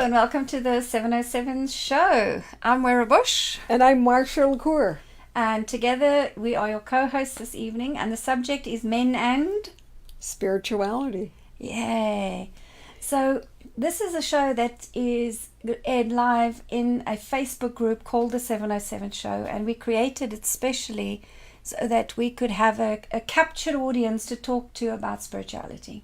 and welcome to the 707 show. I'm Moira Bush. And I'm Marsha LaCour. And together we are your co-hosts this evening, and the subject is men and spirituality. Yay. So this is a show that is aired live in a Facebook group called the 707 show, and we created it specially so that we could have a captured audience to talk to about spirituality.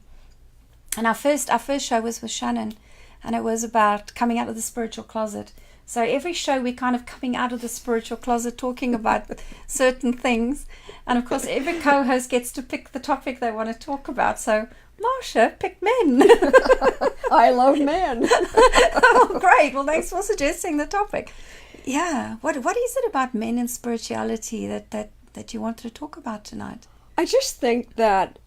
And our first show was with Shannon, and it was about coming out of the spiritual closet. So every show we're kind of coming out of the spiritual closet, talking about certain things. And of course every co-host gets to pick the topic they want to talk about. So Marsha picked men. I love men. Oh, great. Well, thanks for suggesting the topic. Yeah. What is it about men and spirituality that you wanted to talk about tonight? I just think that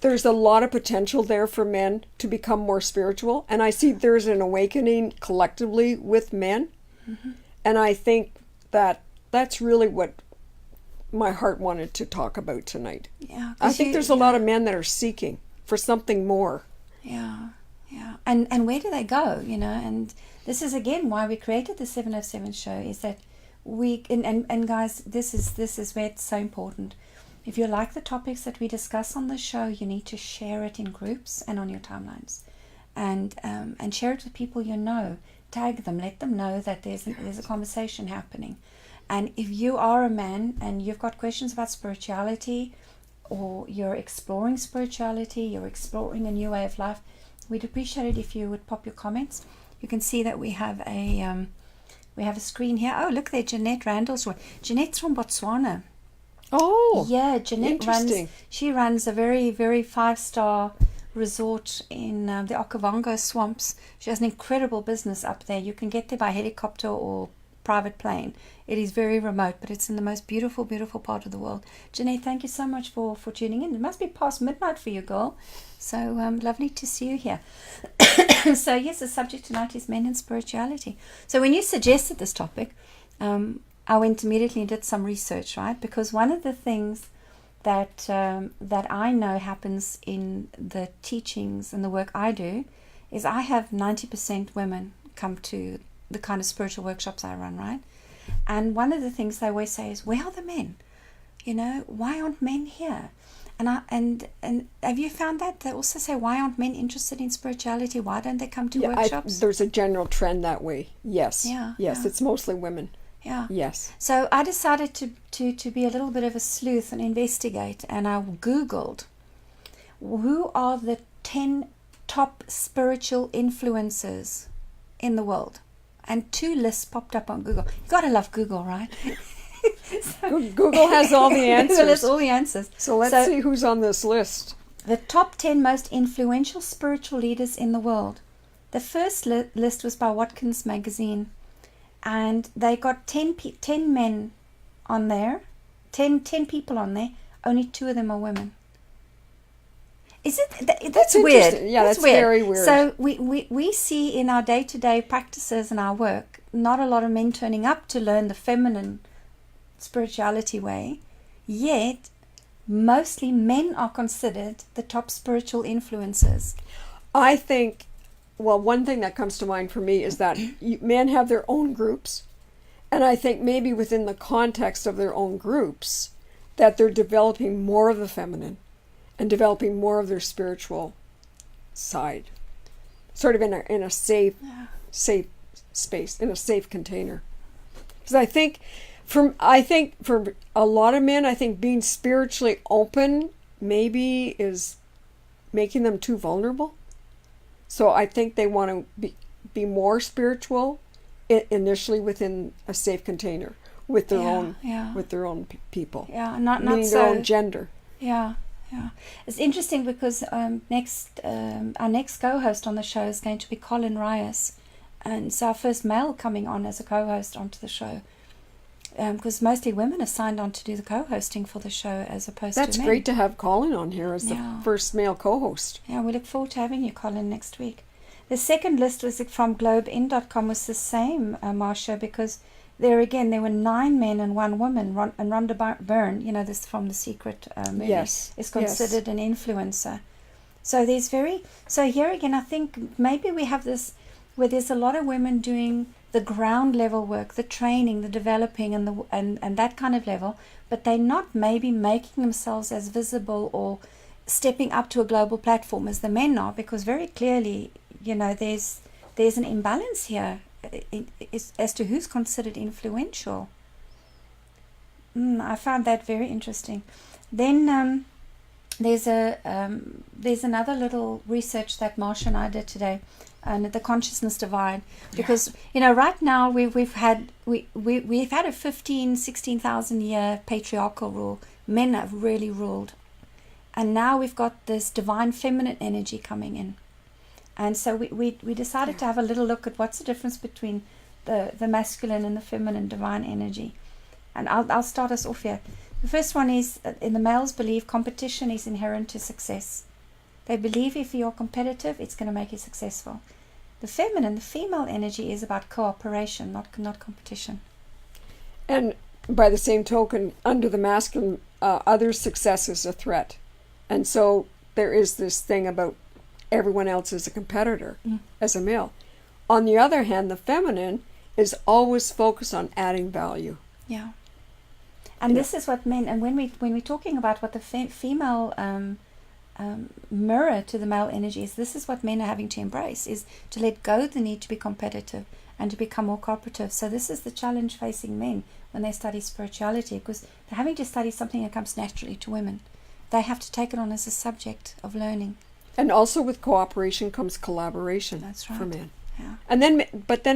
there's a lot of potential there for men to become more spiritual. And I see there's an awakening collectively with men. Mm-hmm. And I think that that's really what my heart wanted to talk about tonight. Yeah, I think there's a lot of men that are seeking for something more. Yeah, yeah. And where do they go, And this is, again, why we created the 707 show, is that we, and guys, this is where it's so important. If you like the topics that we discuss on the show, you need to share it in groups and on your timelines, and share it with people you know. Tag them, let them know that there's a conversation happening. And if you are a man and you've got questions about spirituality, or you're exploring spirituality, you're exploring a new way of life, we'd appreciate it if you would pop your comments. You can see that we have a screen here. Oh, look there, Jeanette Randall's. Jeanette's from Botswana. Oh, yeah, Jeanette runs a very, very 5-star resort in the Okavango swamps. She has an incredible business up there. You can get there by helicopter or private plane. It is very remote, but it's in the most beautiful, beautiful part of the world. Jeanette, thank you so much for tuning in. It must be past midnight for you, girl. So lovely to see you here. So yes, the subject tonight is men and spirituality. So when you suggested this topic, I went immediately and did some research, right? Because one of the things that I know happens in the teachings and the work I do is I have 90% women come to the kind of spiritual workshops I run, right? And one of the things they always say is, where are the men? Why aren't men here? And have you found that? They also say, why aren't men interested in spirituality? Why don't they come to workshops? There's a general trend that way. Yes. Yeah. Yes, yeah. It's mostly women. Yeah. Yes. So I decided to be a little bit of a sleuth and investigate, and I Googled who are the 10 top spiritual influencers in the world. And 2 lists popped up on Google. You gotta love Google, right? So, Google has all the answers. Google has all the answers. So let's see who's on this list. The top 10 most influential spiritual leaders in the world. The first list was by Watkins Magazine. And they got 10 men on there, 10 people on there. Only 2 of them are women. Is it? That's weird. Yeah, that's weird. Very weird. So we see in our day-to-day practices and our work, not a lot of men turning up to learn the feminine spirituality way, yet mostly men are considered the top spiritual influencers. I think, well, one thing that comes to mind for me is that men have their own groups, and I think maybe within the context of their own groups that they're developing more of the feminine and developing more of their spiritual side, sort of in a safe space, in a safe container. Because I think for a lot of men, I think being spiritually open maybe is making them too vulnerable. So I think they want to be more spiritual initially within a safe container with their own people. Yeah, not their own gender. Yeah. Yeah, it's interesting because our next co-host on the show is going to be Colin Rias, and it's our first male coming on as a co-host onto the show. Because mostly women are signed on to do the co-hosting for the show as opposed to men. That's great to have Colin on here as the first male co-host. Yeah, we look forward to having you, Colin, next week. The second list was from GlobeIn.com was the same, Marsha, because there were 9 men and 1 woman. And Rhonda Byrne, this from The Secret movie, is considered an influencer. So here again, I think maybe we have this where there's a lot of women doing the ground level work, the training, the developing, and that kind of level, but they're not maybe making themselves as visible or stepping up to a global platform as the men are, because very clearly, there's an imbalance here as to who's considered influential. I found that very interesting. Then there's another little research that Marsha and I did today, and the consciousness divide, because right now we've had a 16,000 year patriarchal rule. Men have really ruled, and now we've got this divine feminine energy coming in, and so we decided to have a little look at what's the difference between the masculine and the feminine divine energy. And I'll start us off here. The first one is, in the males believe competition is inherent to success. They believe if you're competitive, it's going to make you successful. The female energy is about cooperation, not competition. And by the same token, under the masculine, others' success is a threat. And so there is this thing about everyone else is a competitor as a male. On the other hand, the feminine is always focused on adding value. Yeah. And this is what men, and when we're talking about what the female mirror to the male energy is, this is what men are having to embrace, is to let go of the need to be competitive and to become more cooperative. So this is the challenge facing men when they study spirituality, because they're having to study something that comes naturally to women. They have to take it on as a subject of learning. And also with cooperation comes collaboration. That's right. For men. Yeah. And then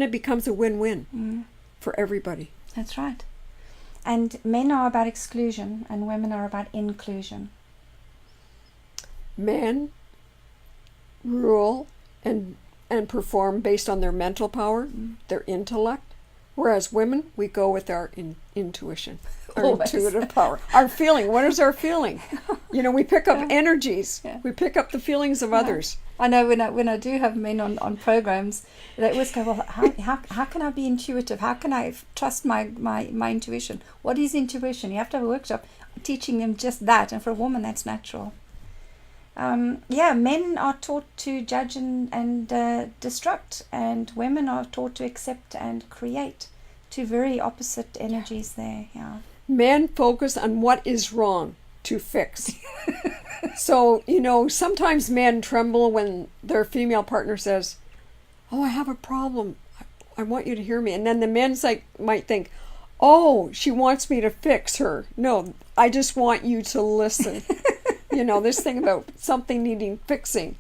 it becomes a win-win for everybody. That's right. And men are about exclusion and women are about inclusion. Men rule and perform based on their mental power, their intellect, whereas women, we go with our intuition, our intuitive power, our feeling. What is our feeling? We pick up energies. Yeah. We pick up the feelings of others. I know when I do have men on programs, they always go, well, how can I be intuitive? How can I trust my intuition? What is intuition? You have to have a workshop teaching them just that, and for a woman that's natural. Men are taught to judge and destruct, and women are taught to accept and create. Two very opposite energies there. Yeah. Men focus on what is wrong to fix. So, sometimes men tremble when their female partner says, "Oh, I have a problem. I want you to hear me." And then the men might think, "Oh, she wants me to fix her." No, I just want you to listen. This thing about something needing fixing.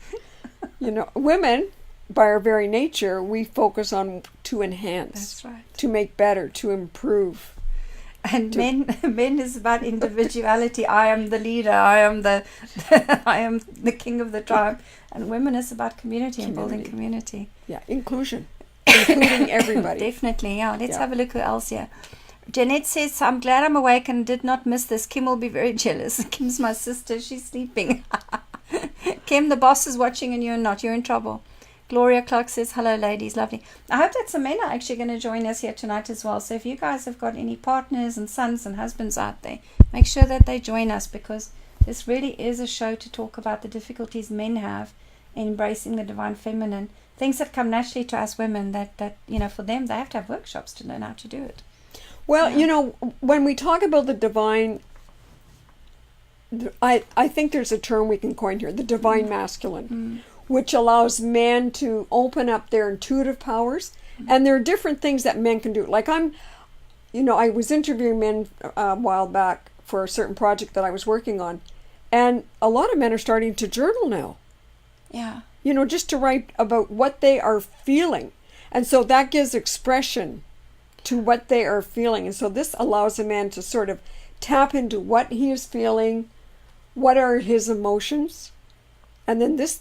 Women, by our very nature, we focus on to enhance. That's right. To make better, to improve. And men is about individuality. I am the leader. I am the king of the tribe. And women is about community and building community. Yeah, inclusion, including everybody. Definitely. Yeah. Let's have a look who else here. Jeanette says, "I'm glad I'm awake and did not miss this. Kim will be very jealous." Kim's my sister. She's sleeping. Kim, the boss is watching and you're not. You're in trouble. Gloria Clark says, "Hello, ladies. Lovely." I hope that some men are actually going to join us here tonight as well. So if you guys have got any partners and sons and husbands out there, make sure that they join us, because this really is a show to talk about the difficulties men have in embracing the divine feminine. Things that come naturally to us women that for them, they have to have workshops to learn how to do it. Well, when we talk about the divine, I think there's a term we can coin here, the divine masculine, which allows men to open up their intuitive powers. And there are different things that men can do. Like I was interviewing men a while back for a certain project that I was working on. And a lot of men are starting to journal now. Yeah. Just to write about what they are feeling. And so that gives expression to what they are feeling. And so this allows a man to sort of tap into what he is feeling, what are his emotions, and then this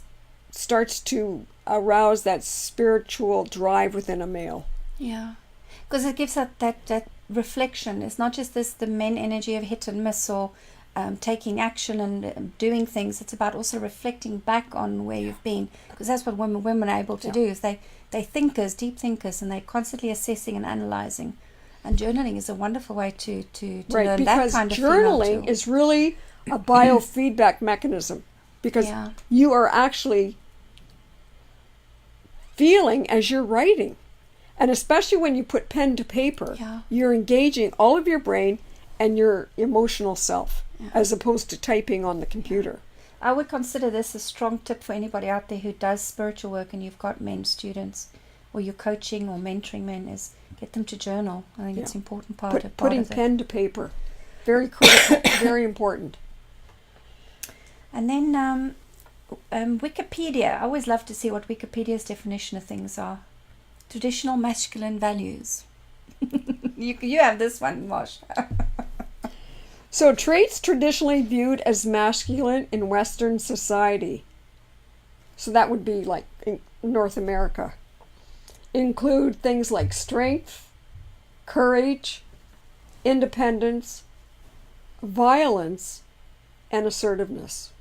starts to arouse that spiritual drive within a male. Yeah, because it gives that reflection. It's not just the men energy of hit and miss or taking action and doing things. It's about also reflecting back on where you've been, because that's what women are able to do. Is they're thinkers, deep thinkers, and they're constantly assessing and analyzing. And journaling is a wonderful way to learn that kind of female tool. Because journaling is really a biofeedback mechanism, because you are actually feeling as you're writing. And especially when you put pen to paper, you're engaging all of your brain and your emotional self, as opposed to typing on the computer. I would consider this a strong tip for anybody out there who does spiritual work and you've got men students, or you're coaching or mentoring men, is get them to journal. I think it's an important part of putting pen to paper. Very critical, very important. And then Wikipedia. I always love to see what Wikipedia's definition of things are. Traditional masculine values. You have this one, Mosh. So traits traditionally viewed as masculine in Western society. So that would be like in North America. Include things like strength, courage, independence, violence, and assertiveness.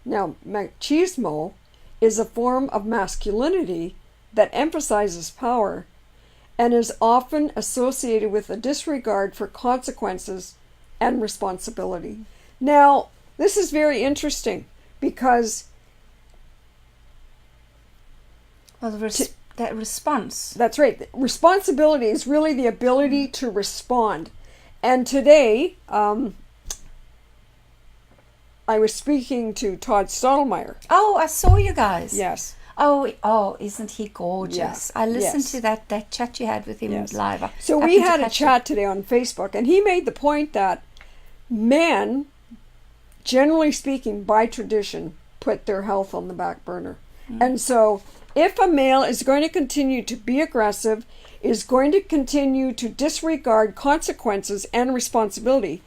Now, machismo is a form of masculinity that emphasizes power and is often associated with a disregard for consequences and responsibility. Now, this is very interesting because that response. That's right. Responsibility is really the ability to respond. And today, I was speaking to Todd Stottlemyre. Oh, I saw you guys. Yes. Oh, isn't he gorgeous? Yes. I listened to that chat you had with him live. So we had a chat today on Facebook, and he made the point that men, generally speaking, by tradition, put their health on the back burner. Mm-hmm. And so if a male is going to continue to be aggressive, is going to continue to disregard consequences and responsibility,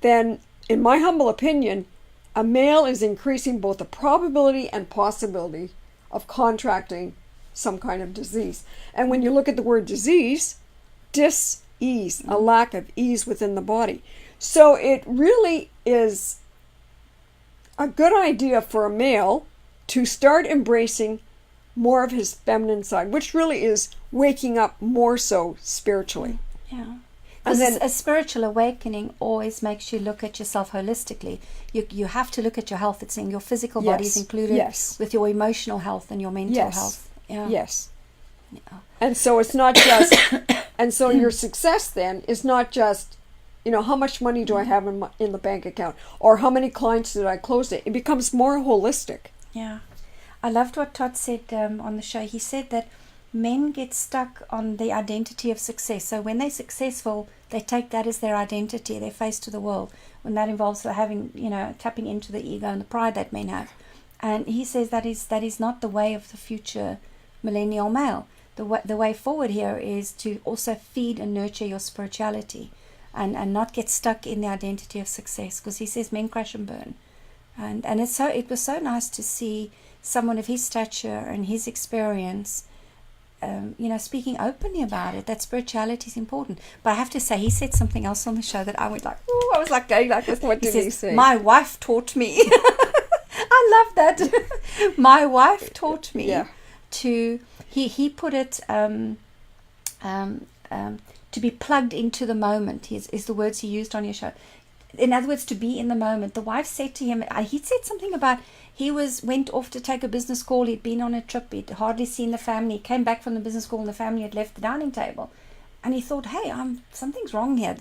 then, in my humble opinion, a male is increasing both the probability and possibility of contracting some kind of disease. And when you look at the word disease, dis-ease, a lack of ease within the body. So it really is a good idea for a male to start embracing more of his feminine side, which really is waking up more so spiritually. Yeah. Because a spiritual awakening always makes you look at yourself holistically. You have to look at your health. It's in your physical body is included with your emotional health and your mental health. Yeah. Yes. Yeah. And so it's not just, and so your success then is not just, how much money do I have in the bank account, or how many clients did I close it? It becomes more holistic. Yeah. I loved what Todd said on the show. He said that men get stuck on the identity of success. So when they're successful, they take that as their identity, their face to the world. When that involves having, tapping into the ego and the pride that men have. And he says that is not the way of the future millennial male. The way forward here is to also feed and nurture your spirituality and not get stuck in the identity of success. Because he says men crash and burn. And it was so nice to see someone of his stature and his experience speaking openly about it, that spirituality is important. But I have to say, he said something else on the show that I was like going like this. What did he say? My wife taught me. I love that. My wife taught me to, he put it, to be plugged into the moment is the words he used on your show. In other words, to be in the moment. The wife said to him, he said something about went off to take a business call. He'd been on a trip. He'd hardly seen the family. He came back from the business call and the family had left the dining table. And he thought, hey, something's wrong here,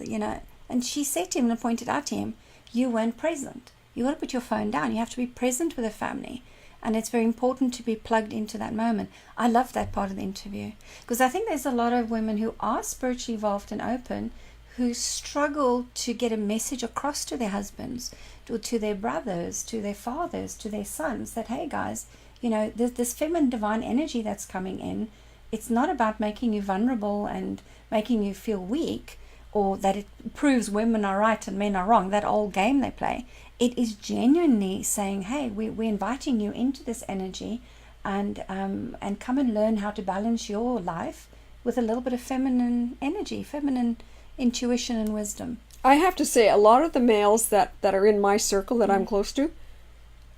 And she said to him and pointed out to him, you weren't present. You got to put your phone down. You have to be present with the family. And it's very important to be plugged into that moment. I love that part of the interview. Because I think there's a lot of women who are spiritually involved and open who struggle to get a message across to their husbands, or to their brothers, to their fathers, to their sons, that, hey guys, this feminine divine energy that's coming in, it's not about making you vulnerable and making you feel weak, or that it proves women are right and men are wrong, that old game they play. It is genuinely saying, hey, we're inviting you into this energy and come and learn how to balance your life with a little bit of feminine energy, feminine intuition and wisdom. I have to say, a lot of the males that are in my circle that I'm close to,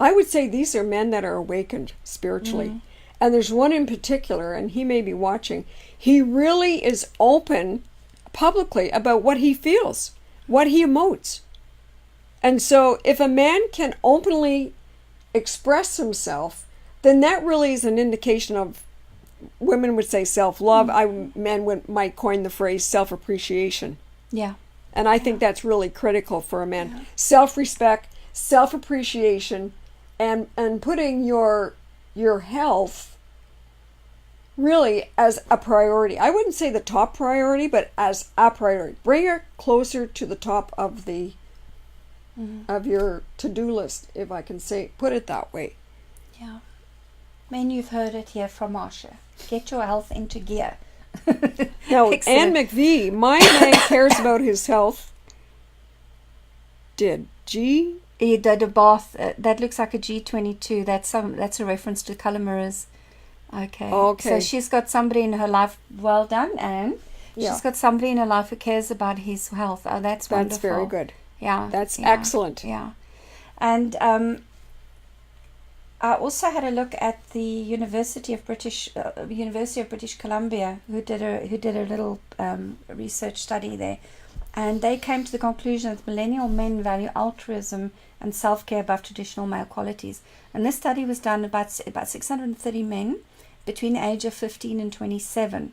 I would say these are men that are awakened spiritually. And there's one in particular, and he may be watching, he really is open publicly about what he feels, what he emotes. And so if a man can openly express himself, then that really is an indication of, women would say self-love. Men might coin the phrase self-appreciation. Yeah. And I think that's really critical for a man. Yeah. Self-respect, self-appreciation, and putting your health really as a priority. I wouldn't say the top priority, but as a priority. Bring her closer to the top of the of your to-do list, if I can put it that way. Yeah. Men, you've heard it here from Marsha. Get your health into gear. Now, Anne McVie, my man cares about his health. Did G? He did a bath. That looks like a G22. That's a reference to color mirrors. Okay. So she's got somebody in her life. Well done, Anne. Yeah. She's got somebody in her life who cares about his health. Oh, that's wonderful. That's very good. Yeah. That's excellent. Yeah. And I also had a look at the University of British Columbia, who did a little research study there, and they came to the conclusion that millennial men value altruism and self-care above traditional male qualities. And this study was done about 630 men between the age of 15 and 27,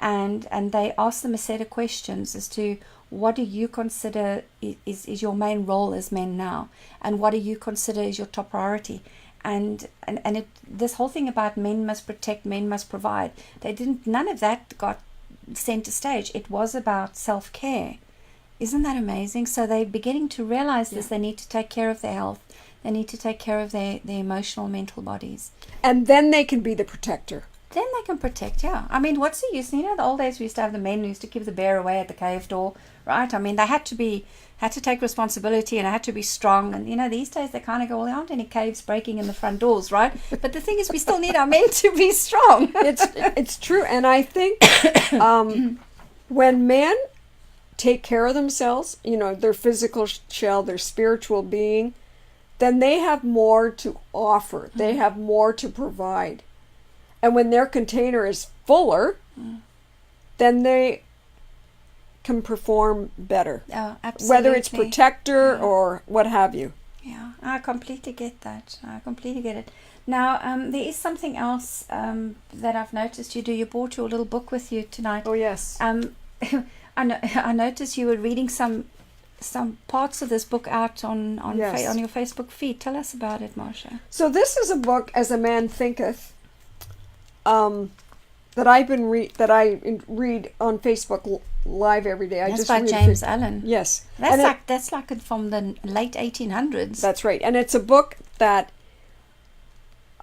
and they asked them a set of questions as to what do you consider is your main role as men now, and what do you consider is your top priority. And this whole thing about men must protect, men must provide, none of that got center stage. It was about self-care. Isn't that amazing? So they're beginning to realize this. They need to take care of their health. They need to take care of their emotional, mental bodies. And then they can be the protector. Then they can protect, yeah. I mean, what's the use? You know, the old days we used to have the men who used to give the bear away at the cave door, right? I mean, they had to take responsibility, and they had to be strong. And, you know, these days they kind of go, well, there aren't any caves breaking in the front doors, right? But the thing is, we still need our men to be strong. It's true. And I think when men take care of themselves, you know, their physical shell, their spiritual being, then they have more to offer. They have more to provide. And when their container is fuller, then they can perform better. Oh, absolutely. Whether it's protector or what have you. Yeah, I completely get that. I completely get it. Now, there is something else that I've noticed you do. You brought your little book with you tonight. Oh, yes. I noticed you were reading some parts of this book out on your Facebook feed. Tell us about it, Marsha. So this is a book, As a Man Thinketh, that I read on Facebook Live every day. That's by James Allen. Yes, that's like from the late 1800s. That's right, and it's a book that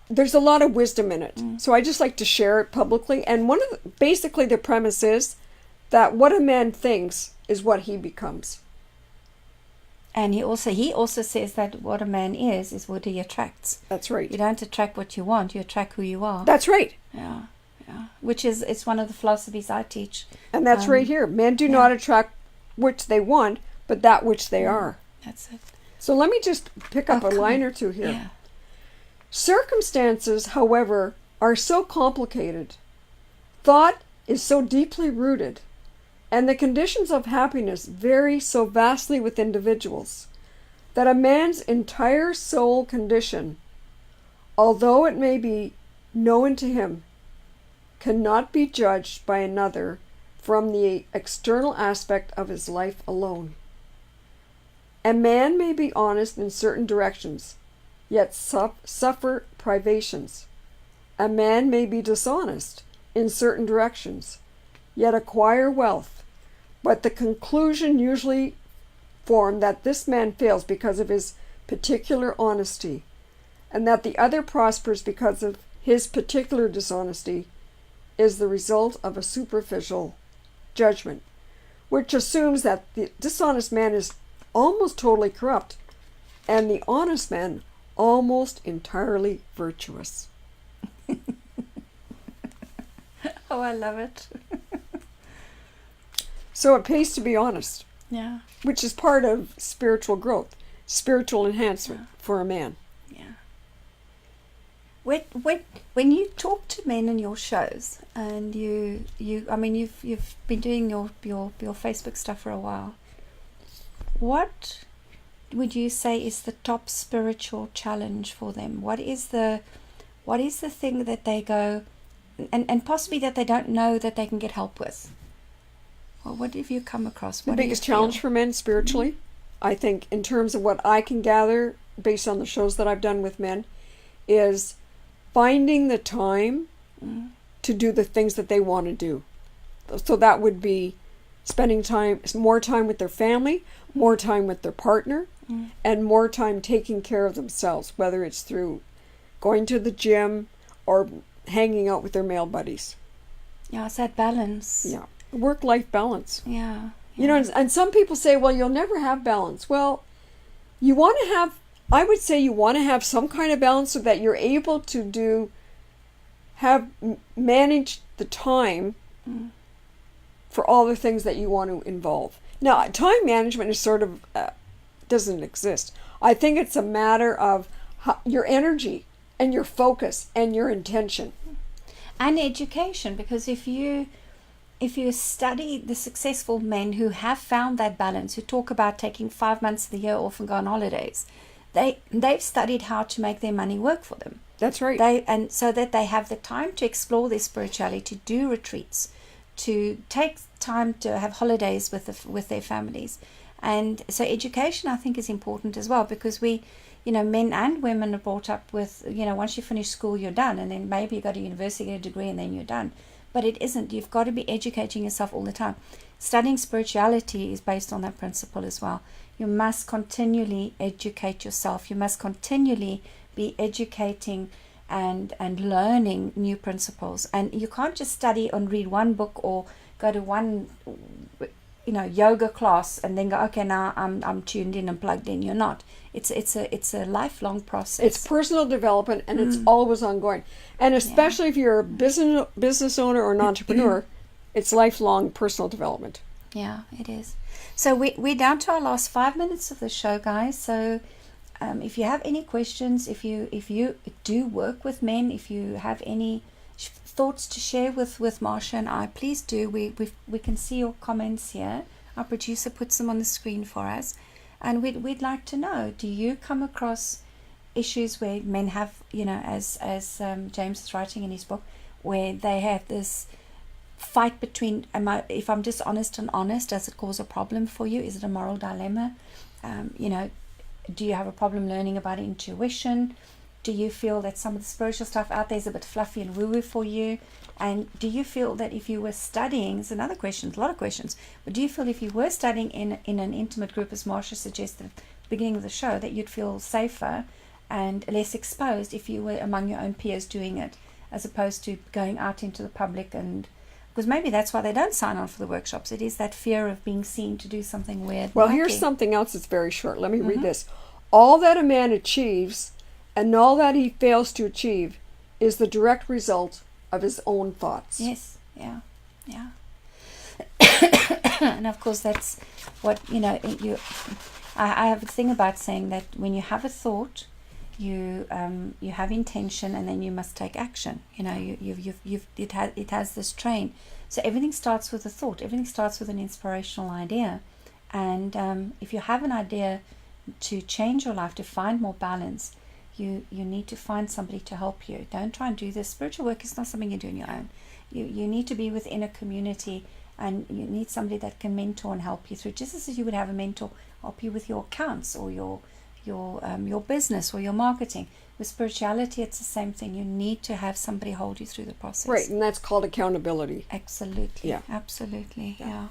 there's a lot of wisdom in it. So I just like to share it publicly. And basically the premise is that what a man thinks is what he becomes. And he also says that what a man is what he attracts. That's right. You don't attract what you want, you attract who you are. That's right. Yeah. Which is, it's one of the philosophies I teach. And that's right here. Men do not attract which they want, but that which they are. That's it. So let me just pick up a line or two here. Yeah. Circumstances, however, are so complicated. Thought is so deeply rooted, and the conditions of happiness vary so vastly with individuals, that a man's entire soul condition, although it may be known to him, cannot be judged by another from the external aspect of his life alone. A man may be honest in certain directions, yet suffer privations. A man may be dishonest in certain directions, yet acquire wealth, but the conclusion usually formed that this man fails because of his particular honesty, and that the other prospers because of his particular dishonesty, is the result of a superficial judgment, which assumes that the dishonest man is almost totally corrupt and the honest man almost entirely virtuous. Oh, I love it. So it pays to be honest. Yeah. Which is part of spiritual growth, spiritual enhancement for a man. When you talk to men in your shows, and you've been doing your Facebook stuff for a while, what would you say is the top spiritual challenge for them? What is the What is the thing that they go, and possibly that they don't know that they can get help with? Well, what have you come across? The biggest challenge for men spiritually, I think, in terms of what I can gather based on the shows that I've done with men, is finding the time to do the things that they want to do. So that would be spending more time with their family, more time with their partner, and more time taking care of themselves, whether it's through going to the gym or hanging out with their male buddies. Yeah, it's that balance. Yeah, work-life balance. Yeah. You know, and some people say, well, you'll never have balance. Well, you want to have, I would say you want to have some kind of balance so that you're able to manage the time for all the things that you want to involve. Now, time management is sort of, doesn't exist. I think it's a matter of your energy and your focus and your intention. And education, because if you study the successful men who have found that balance, who talk about taking 5 months of the year off and go on holidays, they've studied how to make their money work for them. That's right. And so that they have the time to explore their spirituality, to do retreats, to take time to have holidays with their families. And so education, I think, is important as well, because we, men and women are brought up with, once you finish school, you're done, and then maybe you go to university, get a degree, and then you're done. But it isn't. You've got to be educating yourself all the time. Studying spirituality is based on that principle as well. You must continually educate yourself. You must continually be educating and learning new principles. And you can't just study and read one book or go to one yoga class and then go, okay, now I'm tuned in and plugged in. You're not. It's a lifelong process. It's personal development, and it's always ongoing. And especially if you're a business owner or an entrepreneur, it's lifelong personal development. Yeah, it is. So we're down to our last 5 minutes of the show, guys. So if you have any questions, if you do work with men, if you have any thoughts to share with Marsha and I, please do. We can see your comments here. Our producer puts them on the screen for us, and we'd like to know: do you come across issues where men have, as James is writing in his book, where they have this fight between, if I'm dishonest and honest, does it cause a problem for you? Is it a moral dilemma? Do you have a problem learning about intuition? Do you feel that some of the spiritual stuff out there is a bit fluffy and woo-woo for you? And do you feel that if you were studying, it's another question, a lot of questions, but do you feel if you were studying in an intimate group, as Marsha suggested at the beginning of the show, that you'd feel safer and less exposed if you were among your own peers doing it, as opposed to going out into the public? And because maybe that's why they don't sign on for the workshops. It is that fear of being seen to do something weird. Well, here's something else that's very short. Let me read this. All that a man achieves and all that he fails to achieve is the direct result of his own thoughts. Yes, yeah. And of course that's what, I have a thing about saying that when you have a thought, you have intention, and then you must take action. It has this train. So everything starts with a thought. Everything starts with an inspirational idea. And if you have an idea to change your life, to find more balance, you need to find somebody to help you. Don't try and do this. Spiritual work is not something you do on your own. You need to be within a community, and you need somebody that can mentor and help you through, just as you would have a mentor help you with your accounts or your business or your marketing. With spirituality, it's the same thing. You need to have somebody hold you through the process. Right, and that's called accountability. Absolutely. Yeah. Absolutely. Yeah.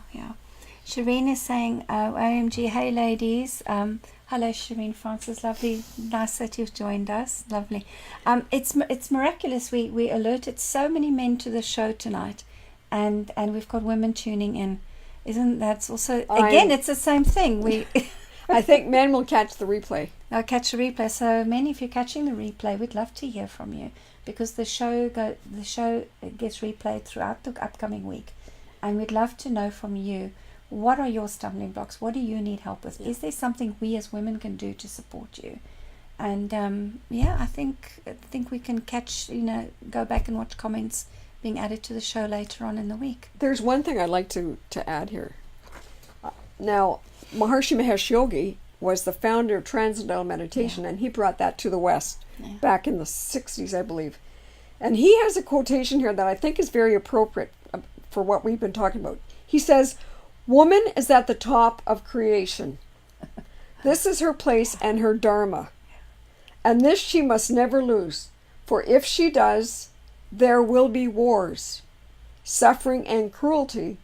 Shireen is saying, OMG, hey ladies. Hello, Shireen Francis. Lovely, nice that you've joined us. Lovely. It's miraculous. We alerted so many men to the show tonight, and we've got women tuning in. Isn't that also again? It's the same thing. I think men will catch the replay. I'll catch the replay. So, men, if you're catching the replay, we'd love to hear from you, because the show gets replayed throughout the upcoming week, and we'd love to know from you. What are your stumbling blocks? What do you need help with? Is there something we as women can do to support you? And I think we can catch, go back and watch comments being added to the show later on in the week. There's one thing I'd like to add here. Now, Maharishi Mahesh Yogi was the founder of Transcendental Meditation, and he brought that to the West back in the 60s, I believe. And he has a quotation here that I think is very appropriate for what we've been talking about. He says, "Woman is at the top of creation. This is her place and her dharma. And this she must never lose. For if she does, there will be wars, suffering, and cruelty,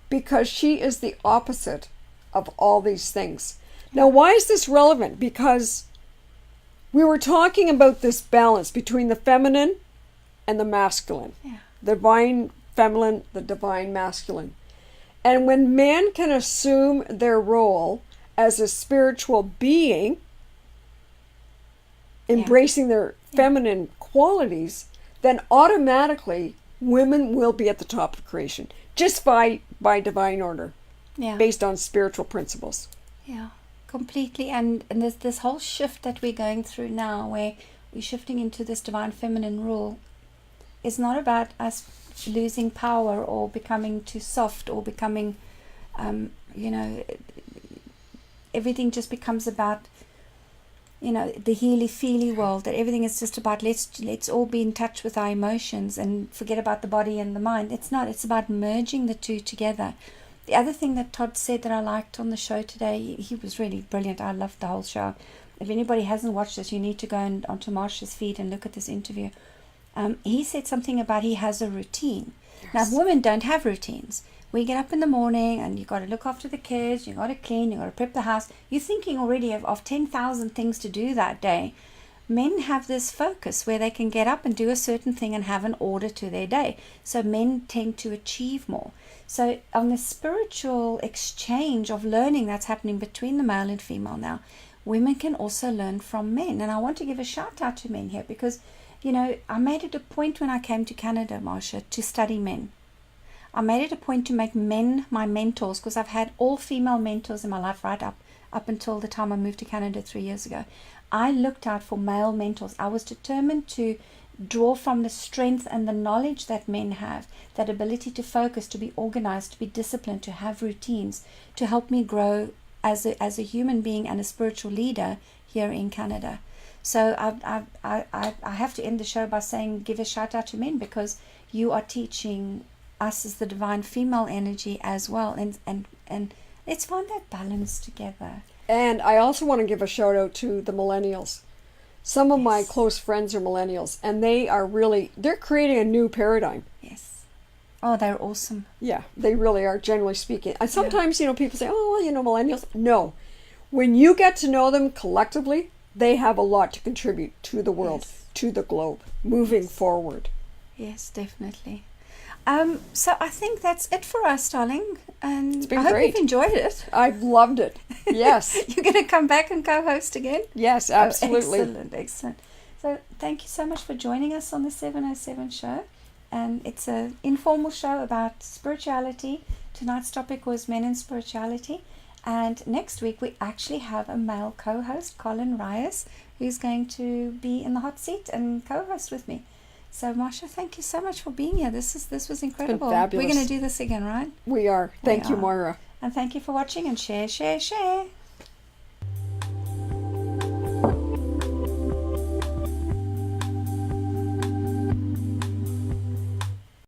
because she is the opposite of all these things." Now, why is this relevant? Because we were talking about this balance between the feminine and the masculine. The divine feminine, the divine masculine. And when men can assume their role as a spiritual being, embracing their feminine qualities, then automatically women will be at the top of creation, just by divine order, based on spiritual principles. Yeah, completely. And there's this whole shift that we're going through now, where we're shifting into this divine feminine rule. It's not about us losing power or becoming too soft or becoming, everything just becomes about, the healy-feely world, that everything is just about let's all be in touch with our emotions and forget about the body and the mind. It's not. It's about merging the two together. The other thing that Todd said that I liked on the show today, he was really brilliant. I loved the whole show. If anybody hasn't watched this, you need to go onto Marsha's feed and look at this interview. He said something about he has a routine. Yes. Now, women don't have routines. We get up in the morning and you've got to look after the kids, you've got to clean, you've got to prep the house. You're thinking already of 10,000 things to do that day. Men have this focus where they can get up and do a certain thing and have an order to their day. So men tend to achieve more. So on the spiritual exchange of learning that's happening between the male and female now, women can also learn from men. And I want to give a shout out to men here because, I made it a point when I came to Canada, Marsha, to study men. I made it a point to make men my mentors, because I've had all female mentors in my life right up until the time I moved to Canada 3 years ago. I looked out for male mentors. I was determined to draw from the strength and the knowledge that men have, that ability to focus, to be organized, to be disciplined, to have routines, to help me grow as a human being and a spiritual leader here in Canada. So I have to end the show by saying, give a shout out to men, because you are teaching us as the divine female energy as well, and let's find that balance together. And I also want to give a shout out to the millennials. Some of my close friends are millennials, and they're creating a new paradigm. Yes. Oh, they're awesome. Yeah, they really are, generally speaking. And sometimes, people say, oh, well, millennials. No. When you get to know them collectively, they have a lot to contribute to the world, to the globe, moving forward. Yes, definitely. So I think that's it for us, darling. And it's been I hope great. you've enjoyed it. I've loved it. Yes. You're going to come back and co-host again? Yes, absolutely. Oh, excellent. So thank you so much for joining us on the 707 show. And it's an informal show about spirituality. Tonight's topic was men and spirituality. And next week we actually have a male co-host, Colin Reyes, who's going to be in the hot seat and co-host with me. So, Marsha, thank you so much for being here. This was incredible. It's been fabulous. We're going to do this again, right? We are. Thank you, Moira. And thank you for watching, and share.